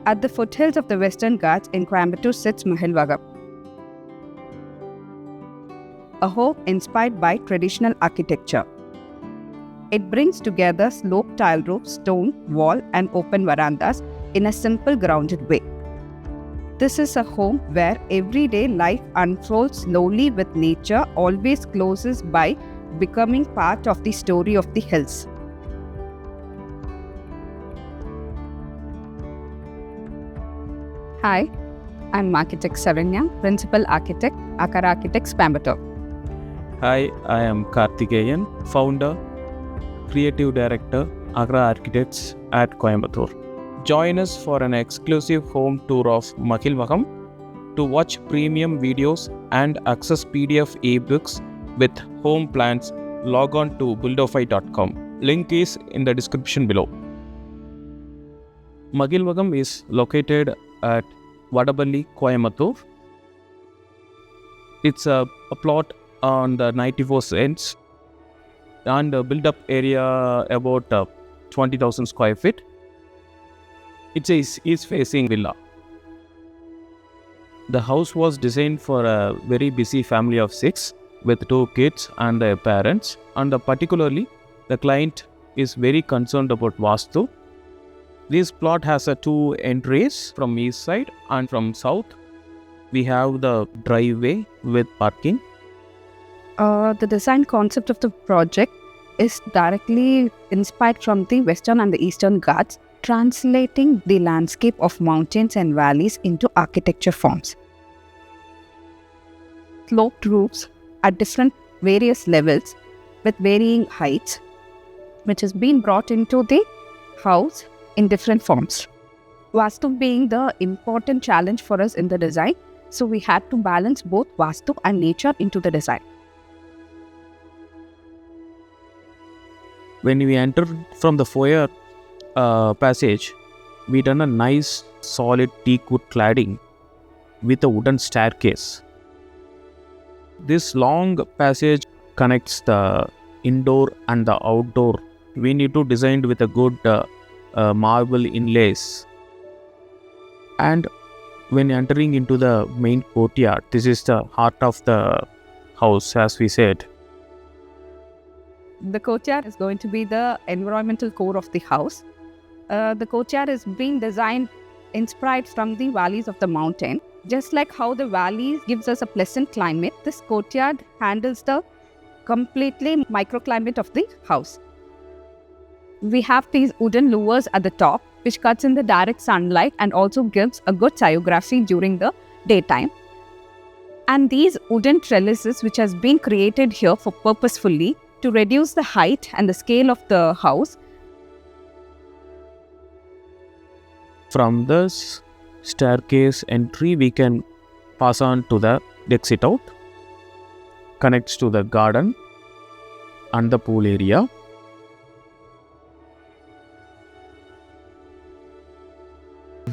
At the foothills of the Western Ghats in Coimbatore sits Mazhilvagam, a home inspired by traditional architecture. It brings together sloped tile roofs, stone wall, and open verandas in a simple, grounded way. This is a home where everyday life unfolds slowly, with nature always closes by, becoming part of the story of the hills. Hi, I'm architect Serene, principal architect, Akara Architects, Coimbatore. Hi, I am Karthikeyan, founder, creative director, Agra Architects at Coimbatore. Join us for an exclusive home tour of Mazhilvagam. To watch premium videos and access PDF ebooks with home plans, log on to buildofy.com. Link is in the description below. Mazhilvagam is located at Vadaballi, Coimbatore. It's a plot on the 94 cents and a build-up area about 20,000 square feet. It's a east-facing villa. The house was designed for a very busy family of 6 with 2 kids and their parents, and particularly the client is very concerned about Vastu. This plot has 2 entries from east side and from south. We have the driveway with parking. The design concept of the project is directly inspired from the Western and the Eastern Ghats, translating the landscape of mountains and valleys into architecture forms. Sloped roofs at various levels with varying heights, which has been brought into the house in different forms. Vastu being the important challenge for us in the design, so we had to balance both Vastu and nature into the design. When we enter from the foyer passage, we done a nice solid teak wood cladding with a wooden staircase. This long passage connects the indoor and the outdoor. We need to design with a good marble inlays. And when entering into the main courtyard, this is the heart of the house, as we said. The courtyard is going to be the environmental core of the house. The courtyard is being designed inspired from the valleys of the mountain. Just like how the valleys gives us a pleasant climate, this courtyard handles the completely microclimate of the house. We have these wooden louvers at the top, which cuts in the direct sunlight and also gives a good sciography during the daytime. And these wooden trellises, which has been created here for purposefully to reduce the height and the scale of the house. From this staircase entry, we can pass on to the exit out, connects to the garden and the pool area.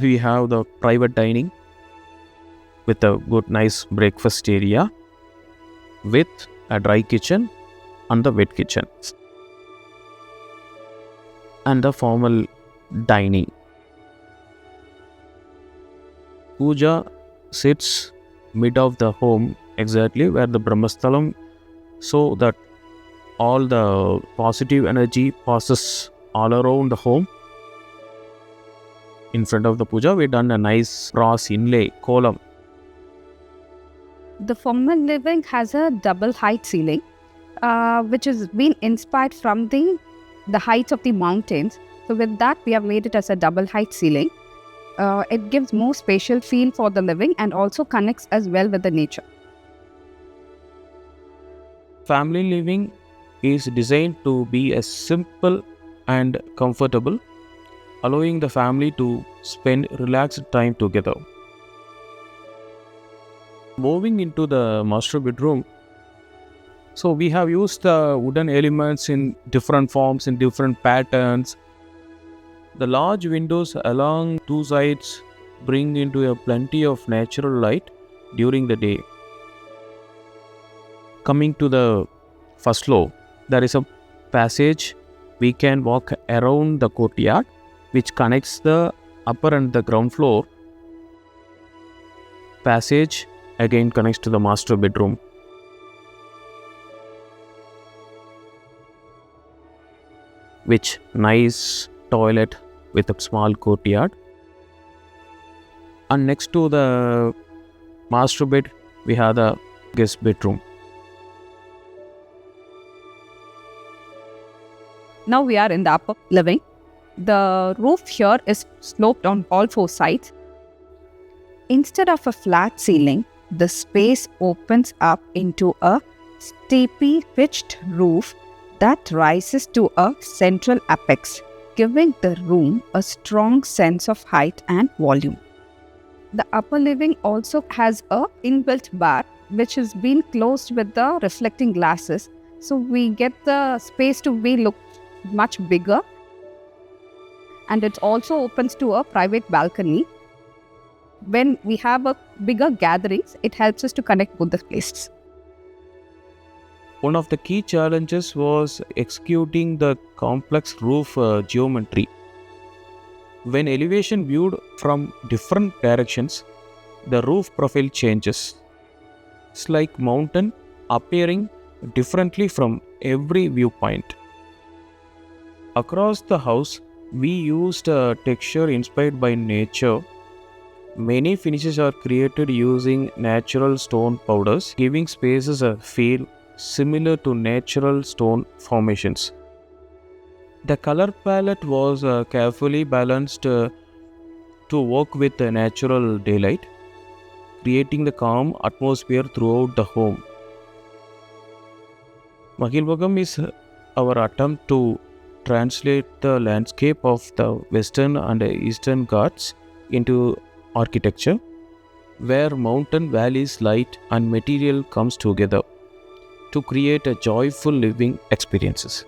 We have the private dining with a good nice breakfast area with a dry kitchen and the wet kitchen and the formal dining. Puja sits mid of the home, exactly where the Brahmasthalam, so that all the positive energy passes all around the home. In front of the puja, we done a nice brass inlay column. The formal living has a double height ceiling, which has been inspired from the heights of the mountains. So with that, we have made it as a double height ceiling. It gives more spatial feel for the living and also connects as well with the nature. Family living is designed to be as simple and comfortable, allowing the family to spend relaxed time together. Moving into the master bedroom, so we have used the wooden elements in different forms, in different patterns. The large windows along 2 sides bring into a plenty of natural light during the day. Coming to the first floor, there is a passage. We can walk around the courtyard, which connects the upper and the ground floor passage again connects to the master bedroom. Which nice toilet with a small courtyard. And next to the master bed, we have the guest bedroom. Now we are in the upper living. The roof here is sloped on all four sides. Instead of a flat ceiling, the space opens up into a steeply pitched roof that rises to a central apex, giving the room a strong sense of height and volume. The upper living also has a inbuilt bar which has been closed with the reflecting glasses, so we get the space to be look much bigger, and it also opens to a private balcony. When we have a bigger gatherings, it helps us to connect both the places. One of the key challenges was executing the complex roof geometry. When elevation viewed from different directions, the roof profile changes. It's like mountain appearing differently from every viewpoint. Across the house, we used a texture inspired by nature. Many finishes are created using natural stone powders, giving spaces a feel similar to natural stone formations. The color palette was carefully balanced to work with the natural daylight, creating the calm atmosphere throughout the home. Mazhilvagam is our attempt to translate the landscape of the Western and Eastern Ghats into architecture, where mountain valleys, light and material comes together to create a joyful living experiences.